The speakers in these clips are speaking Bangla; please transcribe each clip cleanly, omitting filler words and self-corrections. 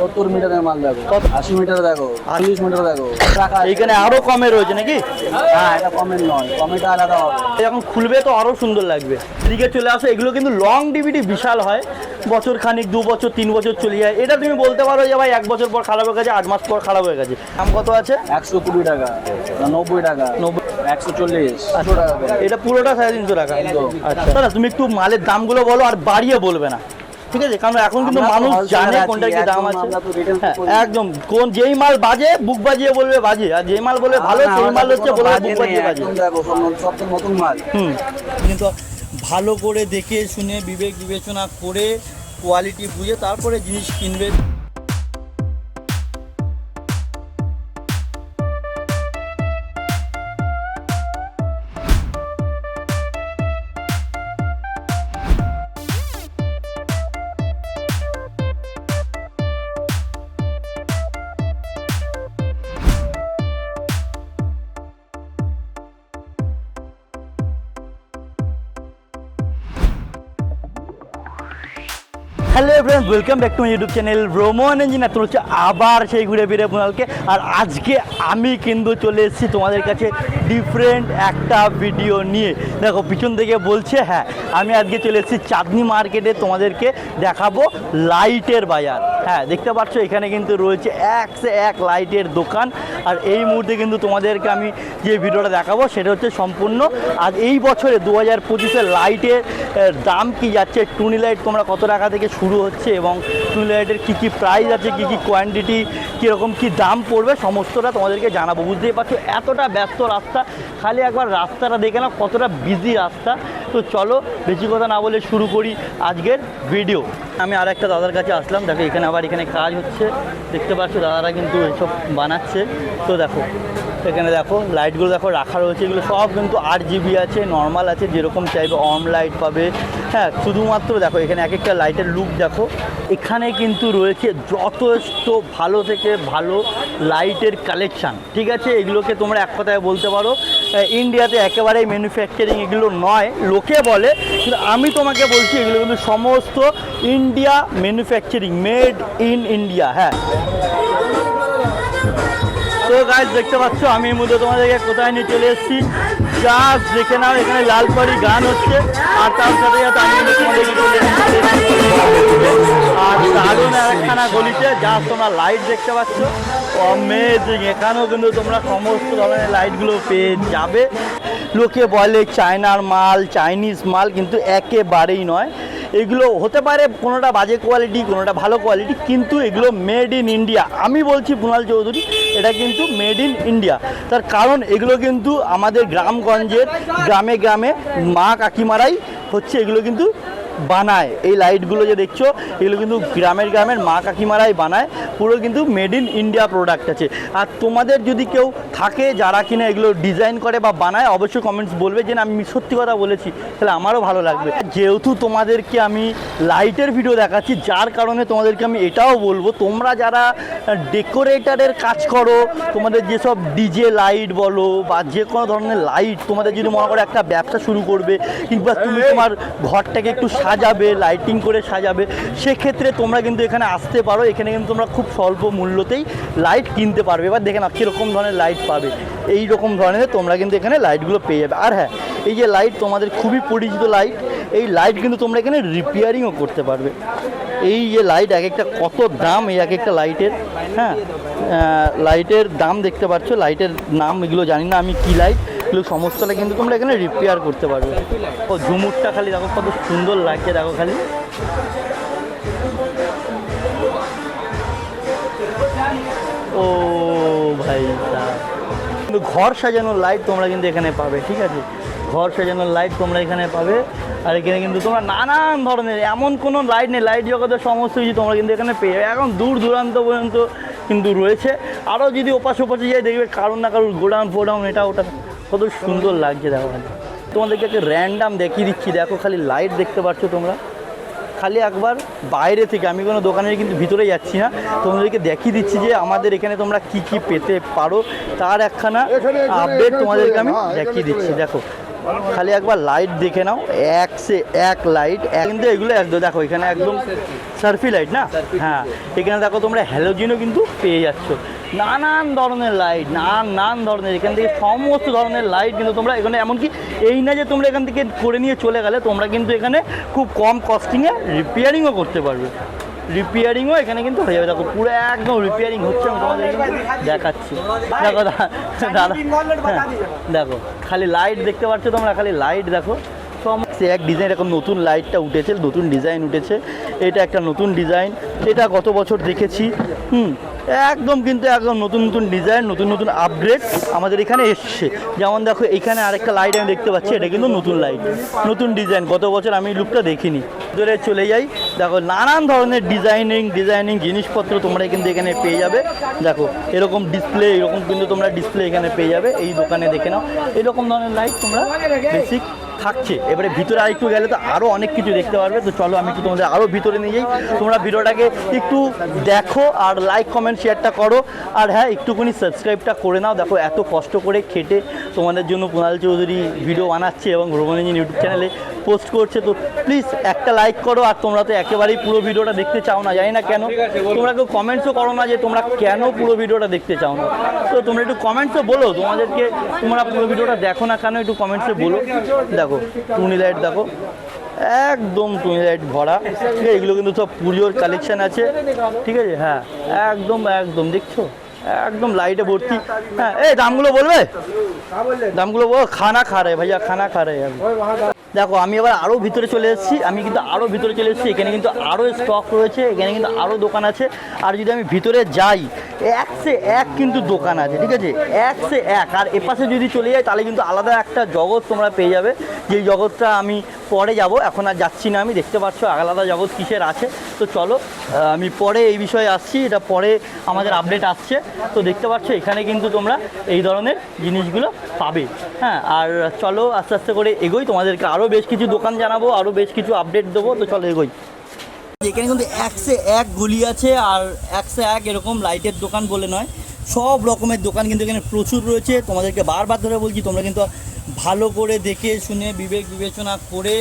70 মিটারের মাল দেখো, 80 মিটার দেখো, 40 মিটার দেখো। এইখানে আরো কমে রয়েছে নাকি? হ্যাঁ, এটা কমের নয়, কমেটা আলাদা হবে। যখন খুলবে তো আরো সুন্দর লাগবে। এদিকে চলে আসো, এগুলো কিন্তু লং ডিভিডি বিশাল হয়, বছর খানিক, 2 বছর 3 বছর চলে যায়। এটা তুমি বলতে পারো যে ভাই 1 বছর পর খারাপ হয়ে গেছে, 8 মাস পর খারাপ হয়ে গেছে। দাম কত আছে? 120 টাকা, 90 টাকা, 140, 100 টাকা। এটা পুরোটা 350 টাকা। আচ্ছা দাদা, তুমি একটু মালের দামগুলো বলো আর বাড়িয়ে বলবে না, ঠিক আছে? কারণ এখন কিন্তু মানুষ জানে কোনটার কি দাম আছে। হ্যাঁ, একদম কোন যেই মাল বাজে বুক বাজিয়ে বলবে বাজে, আর যেই মাল বলবে ভালো সেই মাল হচ্ছে বলবে বুক বাজিয়ে বাজে। দেখো সব নতুন মাল। কিন্তু ভালো করে দেখে শুনে বিবেক বিবেচনা করে কোয়ালিটি বুঝে তারপরে জিনিস কিনবে। Hello friends, welcome back to my YouTube channel ভ্রমণ ইঞ্জিনিয়ার। তোমরা হচ্ছে আবার সেই ঘুরে ফিরে আপনাদেরকে। আর আজকে আমি কিন্তু চলে এসেছি তোমাদের কাছে ডিফারেন্ট একটা ভিডিও নিয়ে। দেখো পিছন থেকে বলছে, হ্যাঁ আমি আজকে চলে এসেছি চাঁদনি মার্কেটে, তোমাদেরকে দেখাবো লাইটের বাজার। হ্যাঁ দেখতে পাচ্ছ এখানে কিন্তু রয়েছে এক সে এক লাইটের দোকান। আর এই মুহূর্তে কিন্তু তোমাদেরকে আমি যে ভিডিওটা দেখাবো সেটা হচ্ছে সম্পূর্ণ আজ এই বছরে 2025-এর লাইটের দাম কি যাচ্ছে, টুনি লাইট তোমরা কত টাকা থেকে শুরু হচ্ছে এবং টুনি লাইটের কী কী প্রাইস আছে, কী কী কোয়ান্টিটি, কীরকম কী দাম পড়বে সমস্তটা তোমাদেরকে জানাবো। বুঝতেই পারছো এতটা ব্যস্ত রাস্তা, খালি একবার রাস্তাটা দেখে নাও কতটা বিজি রাস্তা। তো চলো বেশি কথা না বলে শুরু করি আজকের ভিডিও। আমি আর একটা দাদার কাছে আসলাম, দেখো এখানে আবার এখানে কাজ হচ্ছে, দেখতে পাচ্ছ দাদারা কিন্তু এসব বানাচ্ছে। তো দেখো এখানে দেখো লাইটগুলো দেখো রাখা রয়েছে, এগুলো সব কিন্তু RGB আছে, নর্মাল আছে, যেরকম চাইবে অন লাইট পাবে। হ্যাঁ শুধুমাত্র দেখো এখানে এক একটা লাইটের লুক দেখো। এখানে কিন্তু রয়েছে যথেষ্ট ভালো থেকে ভালো লাইটের কালেকশান, ঠিক আছে? এগুলোকে তোমরা এক কথায় বলতে পারো ইন্ডিয়াতে একেবারেই ম্যানুফ্যাকচারিং এগুলো নয়, লোকে বলে, কিন্তু আমি তোমাকে বলছি এগুলো কিন্তু সমস্ত India manufacturing, made in India. হ্যাঁ তো গাইস দেখতে পাচ্ছ আমি এই মুহূর্তে তোমাদেরকে কোথায় নিয়ে চলে এসেছি, জাস্ট দেখে নাও এখানে লালপাড়ি গান হচ্ছে। আর তার সাথে সাথে আমি তোমাদেরকে চলে এসেছি আর দারুণ একখানা গলিতে, জাস্ট তোমরা লাইট দেখতে পাচ্ছ অমেজিং। এখানেও কিন্তু তোমরা সমস্ত ধরনের লাইটগুলো পেয়ে যাবে। লোকে বলে চায়নার মাল, চাইনিজ মাল, কিন্তু একেবারেই নয়। এগুলো হতে পারে কোনোটা বাজে কোয়ালিটি, কোনোটা ভালো কোয়ালিটি, কিন্তু এগুলো মেড ইন ইন্ডিয়া। আমি বলছি কুণাল চৌধুরী, এটা কিন্তু মেড ইন ইন্ডিয়া। তার কারণ এগুলো কিন্তু আমাদের গ্রামগঞ্জের গ্রামে গ্রামে মা কাকিমারাই হচ্ছে এগুলো কিন্তু বানায়। এই লাইটগুলো যে দেখছো এগুলো কিন্তু গ্রামের গ্রামের মা কাকিমারাই বানায়, পুরো কিন্তু মেড ইন ইন্ডিয়া প্রোডাক্ট আছে। আর তোমাদের যদি কেউ থাকে যারা কিনা এগুলো ডিজাইন করে বা বানায়, অবশ্যই কমেন্টস বলবে যে না আমি সত্যি কথা বলেছি, তাহলে আমারও ভালো লাগবে। যেহেতু তোমাদেরকে আমি লাইটের ভিডিও দেখাচ্ছি, যার কারণে তোমাদেরকে আমি এটাও বলবো, তোমরা যারা ডেকোরেটারের কাজ করো, তোমাদের যেসব ডিজে লাইট বলো বা যে কোনো ধরনের লাইট, তোমাদের যদি মনে করো একটা ব্যবসা শুরু করবে কিংবা তুমি তোমার ঘরটাকে একটু সাজাবে, লাইটিং করে সাজাবে, সেক্ষেত্রে তোমরা কিন্তু এখানে আসতে পারো। এখানে কিন্তু তোমরা খুব স্বল্প মূল্যতেই লাইট কিনতে পারবে। এবার দেখে নাও কীরকম ধরনের লাইট পাবে, এই রকম ধরনের তোমরা কিন্তু এখানে লাইটগুলো পেয়ে যাবে। আর হ্যাঁ, এই যে লাইট তোমাদের খুবই পরিচিত লাইট, এই লাইট কিন্তু তোমরা এখানে রিপেয়ারিংও করতে পারবে। এই যে লাইট এক একটা কত দাম, এই এক একটা লাইটের। হ্যাঁ লাইটের দাম দেখতে পাচ্ছ, লাইটের নাম এগুলো জানি না আমি কী লাইট, এগুলো সমস্তটা কিন্তু তোমরা এখানে রিপেয়ার করতে পারবে। ও ঝুমুরটা খালি দেখো কত সুন্দর লাগছে, দেখো খালি। ও ভাই কিন্তু ঘর সাজানোর লাইট তোমরা কিন্তু এখানে পাবে, ঠিক আছে? ঘর সাজানোর লাইট তোমরা এখানে পাবে। আর এখানে কিন্তু তোমরা নানান ধরনের, এমন কোনো লাইট নেই, লাইট জগতের সমস্ত কিছু তোমরা কিন্তু এখানে পেয়ে যাবে। এখন দূর দূরান্ত পর্যন্ত কিন্তু রয়েছে। আরও যদি ওপাশে ওপাশে যাই দেখবে কারোর না কারোর গোডাউন ফোডাউন, এটা ওটা কত সুন্দর লাগছে। দেখো খালি তোমাদেরকে একটা র্যান্ডাম দেখিয়ে দিচ্ছি, দেখো খালি লাইট দেখতে পাচ্ছ তোমরা। খালি একবার বাইরে থেকে, আমি কোনো দোকানের কিন্তু ভিতরে যাচ্ছি না, তোমাদেরকে দেখিয়ে দিচ্ছি যে আমাদের এখানে তোমরা কি কি পেতে পারো, তার একখানা আপডেট তোমাদেরকে আমি দেখিয়ে দিচ্ছি। দেখো খালি একবার লাইট দেখে নাও, এক সে এক লাইট। কিন্তু এগুলো একদম দেখো এখানে একদম সার্ফি লাইট না, হ্যাঁ এখানে দেখো তোমরা হ্যালোজিনও কিন্তু পেয়ে যাচ্ছ, নানান ধরনের লাইট, নানান ধরনের এখান থেকে সমস্ত ধরনের লাইট কিন্তু তোমরা এখানে, এমনকি এই না যে তোমরা এখান থেকে করে নিয়ে চলে গেলে, তোমরা কিন্তু এখানে খুব কম কস্টিংয়ে রিপেয়ারিংও করতে পারবে। রিপেয়ারিংও এখানে কিন্তু হয়ে যাবে, দেখো পুরো একদম রিপেয়ারিং হচ্ছে, আমি তোমাদের দেখাচ্ছি। দেখো দাদা, হ্যাঁ দেখো খালি লাইট দেখতে পাচ্ছ তোমরা, খালি লাইট দেখো সমস্ত এক ডিজাইন। এরকম নতুন লাইটটা উঠেছে, নতুন ডিজাইন উঠেছে, এটা একটা নতুন ডিজাইন, এটা গত বছর দেখেছি। একদম কিন্তু একদম নতুন নতুন ডিজাইন, নতুন নতুন আপগ্রেড আমাদের এখানে এসছে। যেমন দেখো এখানে আরেকটা লাইট আমি দেখতে পাচ্ছি, এটা কিন্তু নতুন লাইট, নতুন ডিজাইন, গত বছর আমি লুকটা দেখিনি। ধরে চলে যাই, দেখো নানান ধরনের ডিজাইনিং জিনিসপত্র তোমরা কিন্তু এখানে পেয়ে যাবে। দেখো এরকম ডিসপ্লে, এরকম কিন্তু তোমরা ডিসপ্লে এখানে পেয়ে যাবে এই দোকানে, দেখে নাও এরকম ধরনের লাইট তোমরা বেসিক থাকছে। এবারে ভিতরে আরেকটু গেলে তো আরও অনেক কিছু দেখতে পারবে। তো চলো আমি একটু তোমাদের আরও ভিতরে নিয়ে যাই, তোমরা ভিডিওটাকে একটু দেখো আর লাইক কমেন্ট শেয়ারটা করো, আর হ্যাঁ একটুখানি সাবস্ক্রাইবটা করে নাও। দেখো এত কষ্ট করে খেটে তোমাদের জন্য কুণাল চৌধুরী ভিডিও বানাচ্ছে এবং ভ্রমণ ইঞ্জিন ইউটিউব চ্যানেলে পোস্ট করছে, তো প্লিজ একটা লাইক করো। আর তোমরা তো একেবারেই পুরো ভিডিওটা দেখতে চাও না, জানি না কেন, তোমরা কেউ কমেন্টসও করো না যে তোমরা কেন পুরো ভিডিওটা দেখতে চাও না। তো তোমরা একটু কমেন্টসও বলো তোমাদেরকে, তোমরা পুরো ভিডিওটা দেখো না কেন, একটু কমেন্টসে বলো। দেখো টুনি লাইট দেখো, একদম টুনি লাইট ভরা, ঠিক আছে, এগুলো কিন্তু সব পুজোর কালেকশান আছে, ঠিক আছে, হ্যাঁ একদম একদম দেখছো একদম লাইটে ভর্তি। হ্যাঁ এই দামগুলো বলবে, দামগুলো বল, খানা খা রে ভাইয়া, খানা খা রে। দেখো আমি এবার আরও ভিতরে চলে এসেছি, আমি কিন্তু আরও ভিতরে চলে এসেছি, এখানে কিন্তু আরও স্টক রয়েছে, এখানে কিন্তু আরও দোকান আছে। আর যদি আমি ভিতরে যাই, এক সে এক কিন্তু দোকান আছে, ঠিক আছে, এক সে এক। আর এপাশে যদি চলে যাই তাহলে কিন্তু আলাদা একটা জগৎ তোমরা পেয়ে যাবে, যেই জগৎটা আমি পরে যাব, এখন আর যাচ্ছি না আমি, দেখতে পাচ্ছ আলাদা জগৎ কিসের আছে। তো চলো আমি পরে এই বিষয়ে আসছি, এটা পরে আমাদের আপডেট আসছে। তো দেখতে পাচ্ছ এখানে কিন্তু তোমরা এই ধরনের জিনিসগুলো পাবে। হ্যাঁ আর চলো আস্তে আস্তে করে এগোই, তোমাদেরকে আরও বেশ কিছু দোকান জানাবো, আরও বেশ কিছু আপডেট দেবো। তো চলো এগোই। এখানে কিন্তু এক সে এক গলি আছে, আর এক সে এক এরকম লাইটের দোকান বলে নয়, সব রকমের দোকান কিন্তু এখানে প্রচুর রয়েছে। তোমাদেরকে বারবার ধরে বলছি, তোমরা কিন্তু ভালো করে দেখে শুনে বিবেক বিবেচনা করে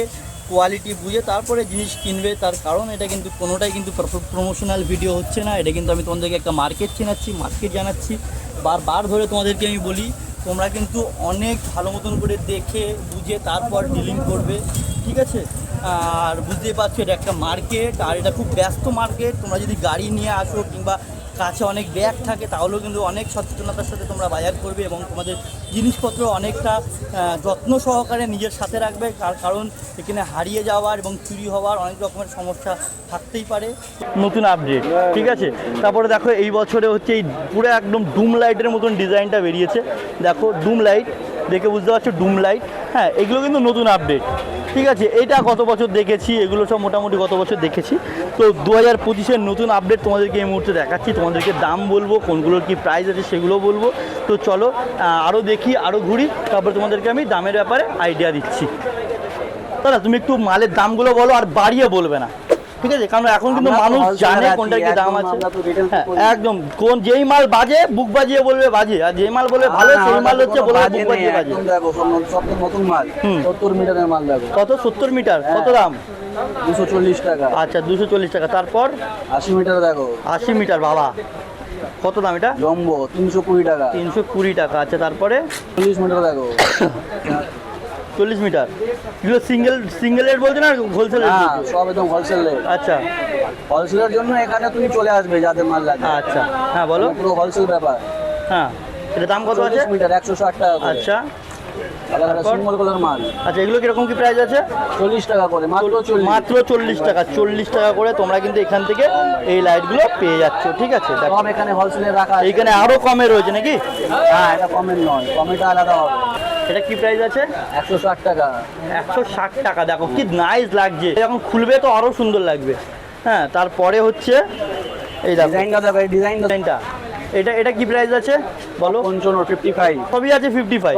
কোয়ালিটি বুঝে তারপরে জিনিস কিনবে। তার কারণ এটা কিন্তু কোনোটাই কিন্তু প্রমোশনাল ভিডিও হচ্ছে না, এটা কিন্তু আমি তোমাদেরকে একটা মার্কেট চেনাচ্ছি, মার্কেট জানাচ্ছি। বারবার ধরে তোমাদেরকে আমি বলি, তোমরা কিন্তু অনেক ভালো মতন করে দেখে বুঝে তারপর ডিলিং করবে, ঠিক আছে। আর বুঝতেই পারছো এটা একটা মার্কেট, আর এটা খুব ব্যস্ত মার্কেট। তোমরা যদি গাড়ি নিয়ে আসো কিংবা কাছে অনেক ব্যাগ থাকে, তাহলেও কিন্তু অনেক সচেতনতার সাথে তোমরা বাজার করবে এবং তোমাদের জিনিসপত্র অনেকটা যত্ন সহকারে নিজের সাথে রাখবে। তার কারণ এখানে হারিয়ে যাওয়ার এবং চুরি হওয়ার অনেক রকমের সমস্যা থাকতেই পারে। নতুন আপডেট, ঠিক আছে। তারপরে দেখো এই বছরে হচ্ছে এই পুরো একদম ডুম লাইটের মতন ডিজাইনটা বেরিয়েছে, দেখো ডুম লাইট দেখে বুঝতে পারছো, ডুম লাইট। হ্যাঁ এগুলো কিন্তু নতুন আপডেট, ঠিক আছে। এটা গত বছর দেখেছি, এগুলো সব মোটামুটি গত বছর দেখেছি। তো 2025-এর নতুন আপডেট তোমাদেরকে এই মুহূর্তে দেখাচ্ছি, তোমাদেরকে দাম বলবো, কোনগুলোর কি প্রাইস আছে সেগুলো বলবো। তো চলো আরও দেখি, আরও ঘুরি, তারপর তোমাদেরকে আমি দামের ব্যাপারে আইডিয়া দিচ্ছি। দাদা তুমি একটু মালের দামগুলো বলো, আর বাড়িয়ে বলবে না, ঠিক আছে, কারণ এখন কিন্তু মানুষ জানে কোনটার কি দাম আছে। হ্যাঁ একদম, কোন যেই মাল বাজে বুক বাজিয়ে বলবে বাজে, আর যেই মাল বলবে ভালো সেই মাল হচ্ছে বলবে বুক বাজিয়ে বাজে। দেখো সব নতুন মাল, 70 মিটারের মাল দেখো। কত 70 মিটার, কত দাম? 240 টাকা। আচ্ছা 240 টাকা। তারপর 80 মিটার দেখো। 80 মিটার, বাবা কত দাম এটা? জম্বো 320 টাকা। 320 টাকা। আচ্ছা তারপরে 40 মিটার দেখো। 40 মিটার, এগুলো সিঙ্গেল রেট বলছে না হোলসেল রেট? হ্যাঁ সব একদম হোলসেল রেট। আচ্ছা হোলসেলের জন্য এখানে তুমি চলে আসবে যাদের মাল লাগে। আচ্ছা হ্যাঁ বলো। পুরো হোলসেল ব্যাপার। হ্যাঁ এটা দাম কত আছে? 40 মিটার 160 টাকা করে। আচ্ছা সিঙ্গল কলার মাল। আচ্ছা এগুলো কিরকম কি প্রাইস আছে? 40 টাকা করে, মাত্র 40। মাত্র 40 টাকা। 40 টাকা করে তোমরা কিন্তু এখান থেকে এই লাইটগুলো পেয়ে যাচ্ছ, ঠিক আছে। সব এখানে হোলসেলে রাখা আছে। এইখানে আরো কমে রয়েছে নাকি? হ্যাঁ এটা কমের নয়, কমেটা আলাদা হবে। এটা কি প্রাইস আছে? 160 টাকা। 160 টাকা। দেখো কি নাইস লাগছে, যখন খুলবে তো আরো সুন্দর লাগবে। হ্যাঁ তারপরে হচ্ছে এই দেখো ডিজাইনটা দেখো, এই ডিজাইনটা এটা কি প্রাইস আছে বলো? 55 সবই আছে 55।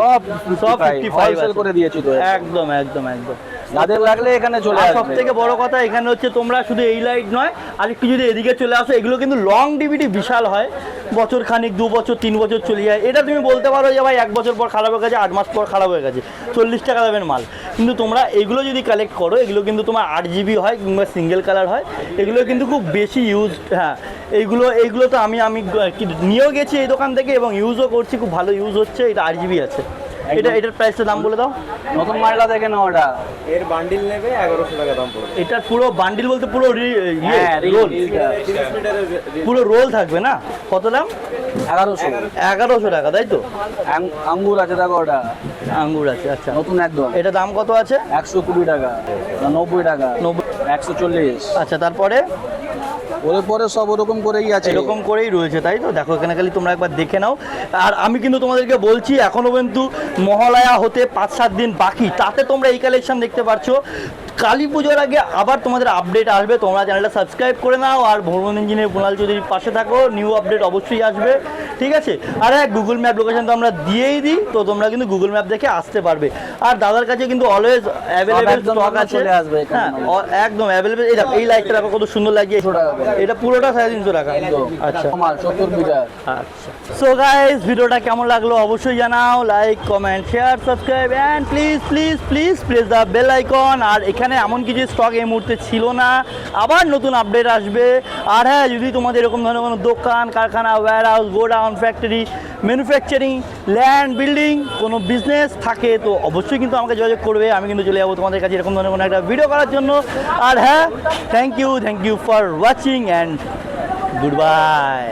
সব 55 হোলসেল করে দিয়েছি তো। একদম একদম একদম। যাদের লাগলে এখানে চলে আর আসবে। সব থেকে বড় কথা এখানে হচ্ছে তোমরা শুধু এই লাইট নয়, আর একটু যদি এদিকে চলে আসো, এগুলো কিন্তু লং ডিভিডি বিশাল হয়। বছর খানিক 2 বছর 3 বছর চলে যায়। এটা তুমি বলতে পারো যে ভাই 1 বছর পর খারাপ হয়ে গেছে, 8 মাস পর খারাপ হয়ে গেছে, 40 টাকা দামের মাল। কিন্তু তোমরা এগুলো যদি কালেক্ট করো, এগুলো কিন্তু তোমার 8 জিবি হয় কিংবা সিঙ্গেল কালার হয়, এগুলো কিন্তু খুব বেশি ইউজ। হ্যাঁ, এইগুলো তো আমি নিয়েও গেছি এই দোকান থেকে এবং ইউজও করছি, খুব ভালো ইউজ হচ্ছে। এটা 8 জিবি আছে। এটার প্রাইসটা দাম বলে দাও। নতুন মালটা দেখে না ওটা, এর বান্ডিল নেবে 1100 টাকা দাম পড়বে। এটার পুরো বান্ডিল বলতে পুরো হ্যাঁ, রোল, 30 মিটারের পুরো রোল থাকবে না? কত দাম? 1100। 1100 টাকা, তাই তো? আঙ্গুর আছে দেখো ওটা, আঙ্গুর আছে, আচ্ছা। নতুন একদম। এটা দাম কত আছে? 120 টাকা, 90 টাকা, 140। আচ্ছা, তারপরে ওর পরে সব ওরকম করেই আছে। এরকম করেই রয়েছে, তাই তো? দেখো এখানে খালি তোমরা একবার দেখে নাও। আর আমি কিন্তু তোমাদেরকে বলছি, এখনও কিন্তু মহালয়া হতে 5-7 দিন বাকি, তাতে তোমরা এই কালেকশন দেখতে পাচ্ছ। কালী পুজোর আগে আবার তোমাদের আপডেট আসবে। তোমরা চ্যানেলটা সাবস্ক্রাইব করে নাও আর ভ্রমণ ইঞ্জিনিয়ার কুণাল চৌধুরীর পাশে থাকো, নিউ আপডেট অবশ্যই আসবে, ঠিক আছে? আর হ্যাঁ, গুগল ম্যাপ লোকেশন তো আমরা দিয়েই দিই, তো তোমরা কিন্তু গুগল ম্যাপ দেখে আসতে পারবে। আর দাদার কাছে কিন্তু অলওয়েজ অ্যাভেলেবেল স্টক আছে। চলে আসবে এখানে। হ্যাঁ, একদম অ্যাভেলেবেল। এই দেখো, এই লাইটটা দেখো কত সুন্দর লাগছে। 300 টাকা করে। এটা পুরোটা 350 টাকা। আচ্ছা মাল 70 মিটার। আচ্ছা, সো গাইস, ভিডিওটা কেমন লাগলো অবশ্যই জানাও। Like, comment, share, subscribe and please please please press the bell icon. আর এখানে এমন কিছু স্টক এই মুহূর্তে ছিল না, আবার নতুন আপডেট আসবে। আর হ্যাঁ, যদি তোমাদের এরকম ধরনের কোনো দোকান, কারখানা, warehouse, godown, factory, manufacturing, land, building, কোনো বিজনেস থাকে, তো অবশ্যই কিন্তু আমাকে যোগাযোগ করবে। আমি কিন্তু চলে যাবো তোমাদের কাছে এরকম ধরনের কোনো একটা ভিডিও করার জন্য। আর হ্যাঁ, thank you for watching and good bye.